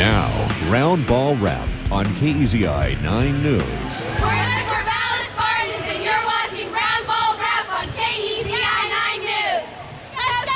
Now, Roundball Wrap on KEZI 9 News. We're the Corvallis Spartans, and you're watching Roundball Wrap on KEZI 9 News. Let's go!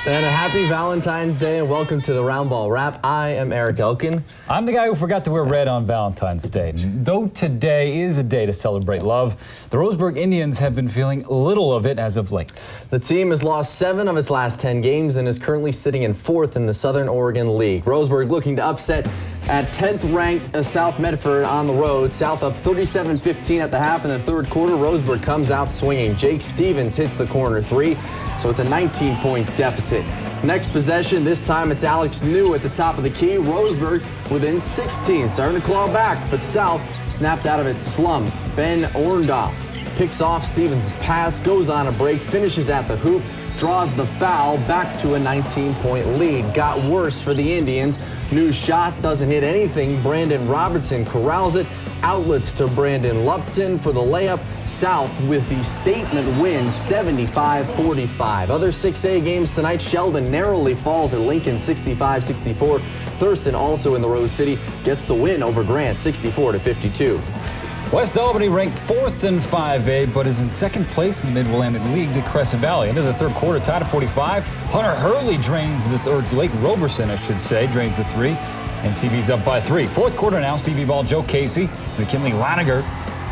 And a happy Valentine's Day, and welcome to the Roundball Wrap. I am Erik Elken. I'm the guy who forgot to wear red on Valentine's Day. Though today is a day to celebrate love, the Roseburg Indians have been feeling little of it as of late. The team has lost 7 of its last 10 games and is currently sitting in 4th in the Southern Oregon League. Roseburg looking to upset at 10th ranked South Medford on the road. South up 37-15 at the half in the third quarter. Roseburg comes out swinging. Jake Stevens hits the corner 3, so it's a 19-point deficit. Next possession, this time it's Alex New at the top of the key. Roseburg within 16, starting to claw back, but South snapped out of its slump. Ben Orndorff picks off Stevens' pass, goes on a break, finishes at the hoop, draws the foul, back to a 19-point lead. Got worse for the Indians. New shot doesn't hit anything. Brandon Robertson corrals it. Outlets to Brandon Lupton for the layup. South with the statement win, 75-45. Other 6A games tonight, Sheldon narrowly falls at Lincoln, 65-64. Thurston, also in the Rose City, gets the win over Grant, 64-52. West Albany ranked 4th in 5A, but is in 2nd place in the Mid-Willamette League to Crescent Valley. Into the third quarter, tied at 45. Hunter Hurley drains the third. Blake Roberson, I should say, drains the 3. And CV's up by 3. Fourth quarter now, CV ball, Joe Casey, McKinley Laniger,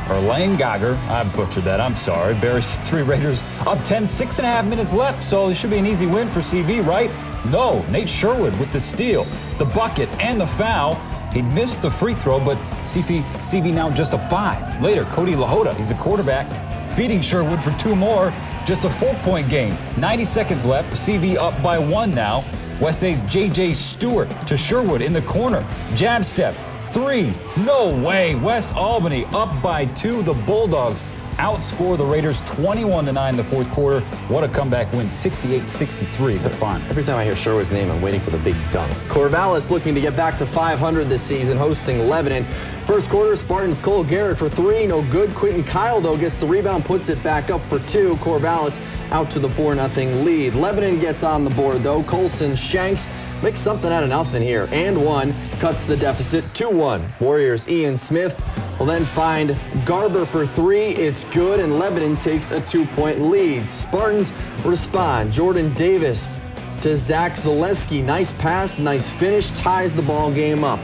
or Lane Gagger, I butchered that, I'm sorry. Bears 3 Raiders up 10, 6.5 minutes left, so it should be an easy win for CV, right? No, Nate Sherwood with the steal, the bucket, and the foul. He missed the free throw, but CV now just a 5. Later, Cody Lahota, he's a quarterback, feeding Sherwood for 2 more. Just a 4-point game. 90 seconds left. CV up by 1 now. West A's J.J. Stewart to Sherwood in the corner. Jab step. 3. No way. West Albany up by 2. The Bulldogs outscore the Raiders 21-9 in the fourth quarter. What a comeback win, 68-63. The fun. Every time I hear Sherwood's name, I'm waiting for the big dunk. Corvallis looking to get back to 500 this season, hosting Lebanon. First quarter, Spartans Cole Garrett for 3, no good. Quentin Kyle, though, gets the rebound, puts it back up for 2. Corvallis out to the 4-0 lead. Lebanon gets on the board, though. Colson Shanks makes something out of nothing here, and 1 cuts the deficit 2-1. Warriors Ian Smith will then find Garber for 3. It's good, and Lebanon takes a 2-point lead. Spartans respond. Jordan Davis to Zach Zaleski. Nice pass, nice finish, ties the ball game up.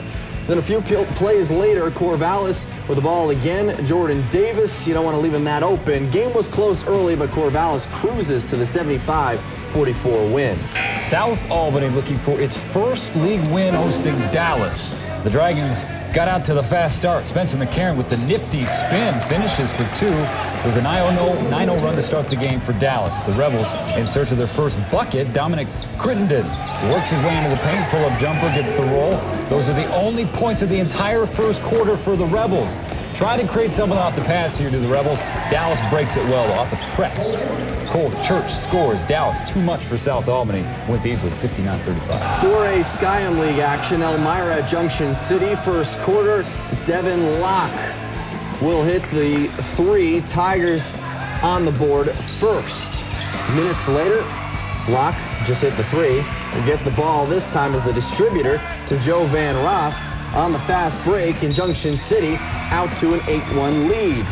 Then a few plays later, Corvallis with the ball again. Jordan Davis, you don't want to leave him that open. Game was close early, but Corvallis cruises to the 75-44 win. South Albany looking for its first league win hosting Dallas. The Dragons got out to the fast start. Spencer McCarron with the nifty spin finishes for 2. It was a 9-0 run to start the game for Dallas. The Rebels in search of their first bucket. Dominic Crittenden works his way into the paint, pull-up jumper, gets the roll. Those are the only points of the entire first quarter for the Rebels. Trying to create something off the pass here to the Rebels. Dallas breaks it well off the press. Cole Church scores. Dallas too much for South Albany. Wins easily, 59-35. 4A Skyum League action. Elmira at Junction City. First quarter, Devin Locke will hit the 3. Tigers on the board first. Minutes later, Locke just hit the 3. We get the ball this time as the distributor to Joe Van Ross on the fast break in Junction City, out to an 8-1 lead.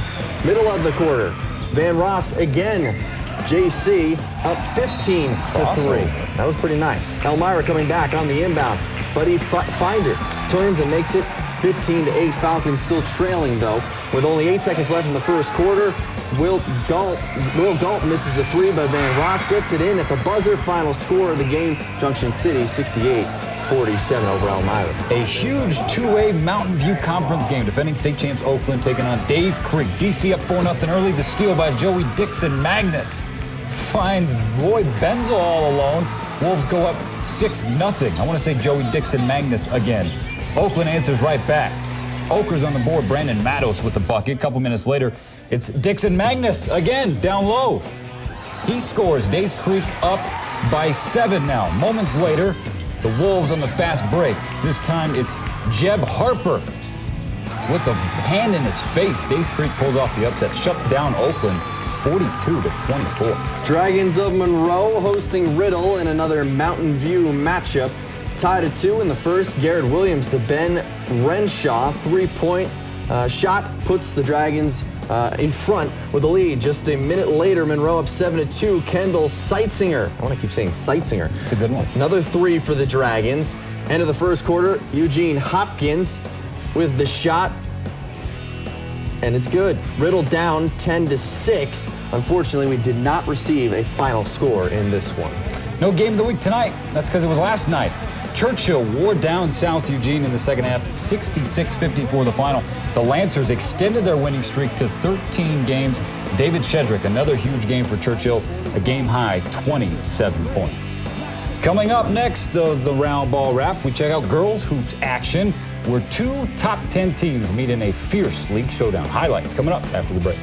Middle of the quarter, Van Ross again. JC up 15-3. That was pretty nice. Elmira coming back on the inbound, but he finds it, turns and makes it 15-8. Falcons still trailing though, with only 8 seconds left in the first quarter. Will Galt misses the 3, but Van Ross gets it in at the buzzer. Final score of the game, Junction City 68-47 over Elmira. A huge 2A Mountain View Conference game. Defending state champs Oakland taking on Days Creek. DC up 4-0 early. The steal by Joey Dixon. Magnus finds Roy Benzel all alone. Wolves go up 6-0. I want to say Joey Dixon Magnus again. Oakland answers right back. Oker's on the board. Brandon Matos with the bucket. A couple minutes later, it's Dixon Magnus again down low. He scores. Days Creek up by 7 now. Moments later, the Wolves on the fast break. This time it's Jeb Harper with a hand in his face. Days Creek pulls off the upset, shuts down Oakland 42-24. Dragons of Monroe hosting Riddle in another Mountain View matchup. tied at 2 in the first. Garrett Williams to Ben Renshaw. 3-point shot puts the Dragons in front with the lead. Just a minute later, Monroe up 7-2. Kendall Seitzinger. I want to keep saying Seitzinger. It's a good one. Another 3 for the Dragons. End of the first quarter, Eugene Hopkins with the shot. And it's good. Riddle down 10-6. Unfortunately, we did not receive a final score in this one. No game of the week tonight. That's because it was last night. Churchill wore down South Eugene in the second half, 66-54 the final. The Lancers extended their winning streak to 13 games. David Shedrick, another huge game for Churchill, a game high 27 points. Coming up next of the Roundball Wrap, we check out girls hoops action, where 2 top 10 teams meet in a fierce league showdown. Highlights coming up after the break.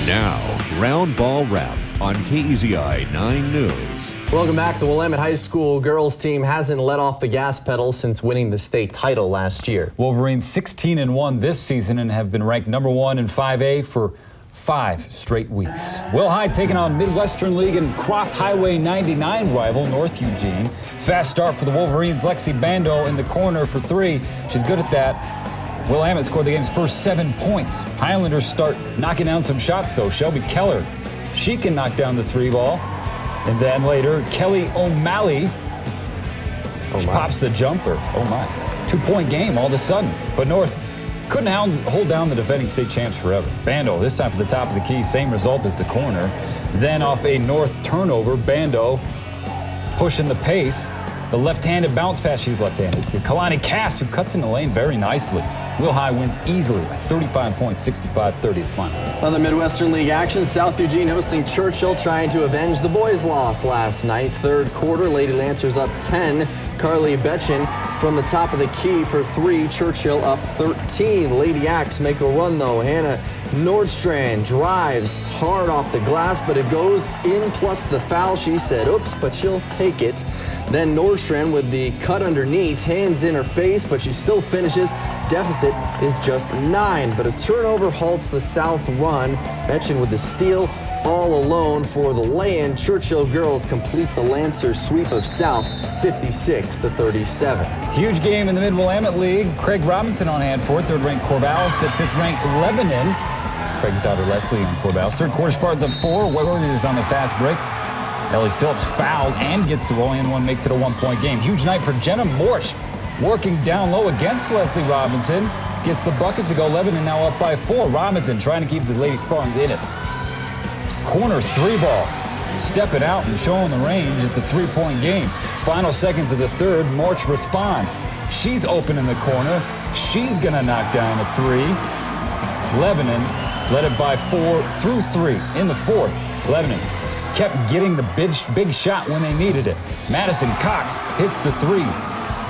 Now, Roundball Wrap on KEZI 9 News. Welcome back. The Willamette High School girls team hasn't let off the gas pedal since winning the state title last year. Wolverines 16-1 this season and have been ranked #1 in 5A for 5 straight weeks. Will High taking on Midwestern League and Cross Highway 99 rival North Eugene. Fast start for the Wolverines. Lexi Bando in the corner for 3. She's good at that. Willamette scored the game's first 7 points. Highlanders start knocking down some shots, though. Shelby Keller, she can knock down the 3 ball. And then later, Kelly O'Malley pops the jumper. Oh, my. 2-point game all of a sudden. But North couldn't hold down the defending state champs forever. Bando, this time for the top of the key. Same result as the corner. Then off a North turnover, Bando pushing the pace. The left-handed bounce pass, she's left-handed, to Kalani Cast, who cuts in the lane very nicely. Will High wins easily by 35 points, 65-30 the final. Other Midwestern League action, South Eugene hosting Churchill, trying to avenge the boys' loss last night. Third quarter, Lady Lancers up 10. Carly Betchen from the top of the key for 3. Churchill up 13. Lady Axe make a run, though. Hannah Nordstrand drives hard off the glass, but it goes in plus the foul. She said, oops, but she'll take it. Then Nordstrand with the cut underneath, hands in her face, but she still finishes. Deficit is just 9, but a turnover halts the South run. Betchen with the steal, all alone for the lay-in. Churchill girls complete the Lancers sweep of South, 56-37. Huge game in the Mid-Willamette League. Craig Robinson on hand for it. Third-ranked Corvallis at 5th-ranked Lebanon. Craig's daughter Leslie on Corvallis. Third quarter, Spartans up 4. Warriors on the fast break. Ellie Phillips fouled and gets the roll in one, makes it a 1-point game. Huge night for Jenna Morsch, working down low against Leslie Robinson. Gets the bucket to go. Lebanon now up by 4. Robinson trying to keep the Lady Spartans in it. Corner 3 ball. Stepping out and showing the range. It's a 3-point game. Final seconds of the third, Morsch responds. She's open in the corner. She's going to knock down a 3. Lebanon led it by 4 through 3 in the fourth. Lebanon kept getting the big shot when they needed it. Madison Cox hits the 3.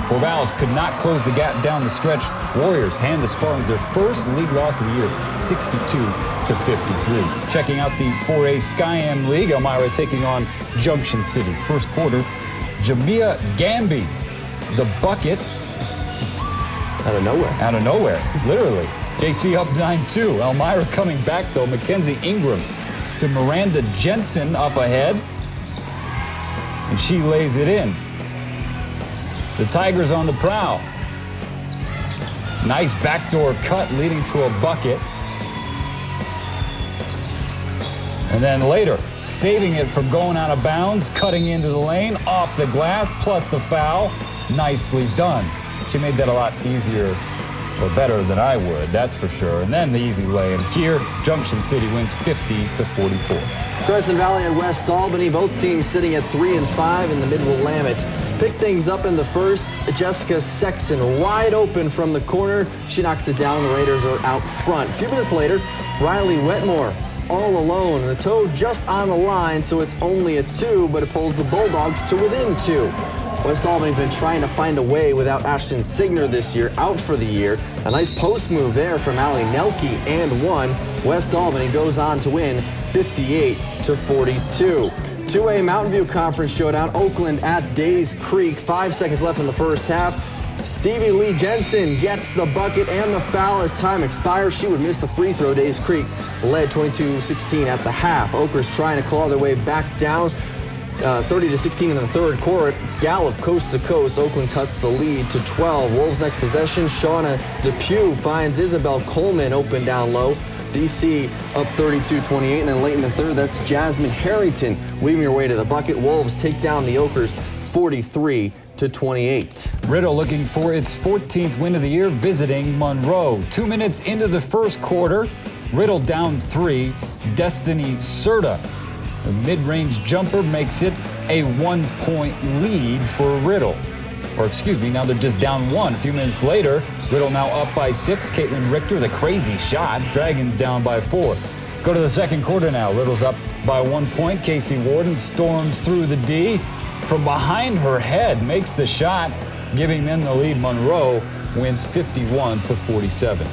Corvallis could not close the gap down the stretch. Warriors hand the Spartans their first league loss of the year, 62-53. Checking out the 4A Skyam League, Elmira taking on Junction City. First quarter, Jamia Gamby, the bucket. Out of nowhere. Out of nowhere, literally. JC up 9-2. Elmira coming back, though. Mackenzie Ingram to Miranda Jensen up ahead. And she lays it in. The Tigers on the prowl. Nice backdoor cut leading to a bucket. And then later, saving it from going out of bounds, cutting into the lane, off the glass, plus the foul. Nicely done. She made that a lot easier or better than I would, that's for sure. And then the easy lay. And here, Junction City wins 50-44. Crescent Valley and West Albany, both teams sitting at 3 and 5 in the Mid-Willamette. Pick things up in the first. Jessica Sexton wide open from the corner. She knocks it down. The Raiders are out front. A few minutes later, Riley Wetmore all alone. The toe just on the line, so it's only a 2, but it pulls the Bulldogs to within 2. West Albany's been trying to find a way without Ashton Signer this year, out for the year. A nice post move there from Allie Nelke and 1. West Albany goes on to win 58-42. 2A Mountain View Conference showdown, Oakland at Days Creek. 5 seconds left in the first half. Stevie Lee Jensen gets the bucket and the foul as time expires. She would miss the free throw. Days Creek led 22-16 at the half. Oakers trying to claw their way back down. 30-16 in the third quarter. Gallop coast to coast. Oakland cuts the lead to 12. Wolves next possession. Shauna Depew finds Isabel Coleman open down low. DC up 32-28, and then late in the third, that's Jasmine Harrington weaving her way to the bucket. Wolves take down the Okers 43-28. Riddle looking for its 14th win of the year, visiting Monroe. 2 minutes into the first quarter, Riddle down 3. Destiny Serta, a mid-range jumper, makes it a 1-point lead for Riddle. Or excuse me, now they're just down 1. A few minutes later, Riddle now up by 6. Caitlin Richter, the crazy shot. Dragons down by 4. Go to the second quarter now. Riddle's up by 1 point. Casey Warden storms through the D. From behind her head, makes the shot, giving them the lead. Monroe wins 51-47.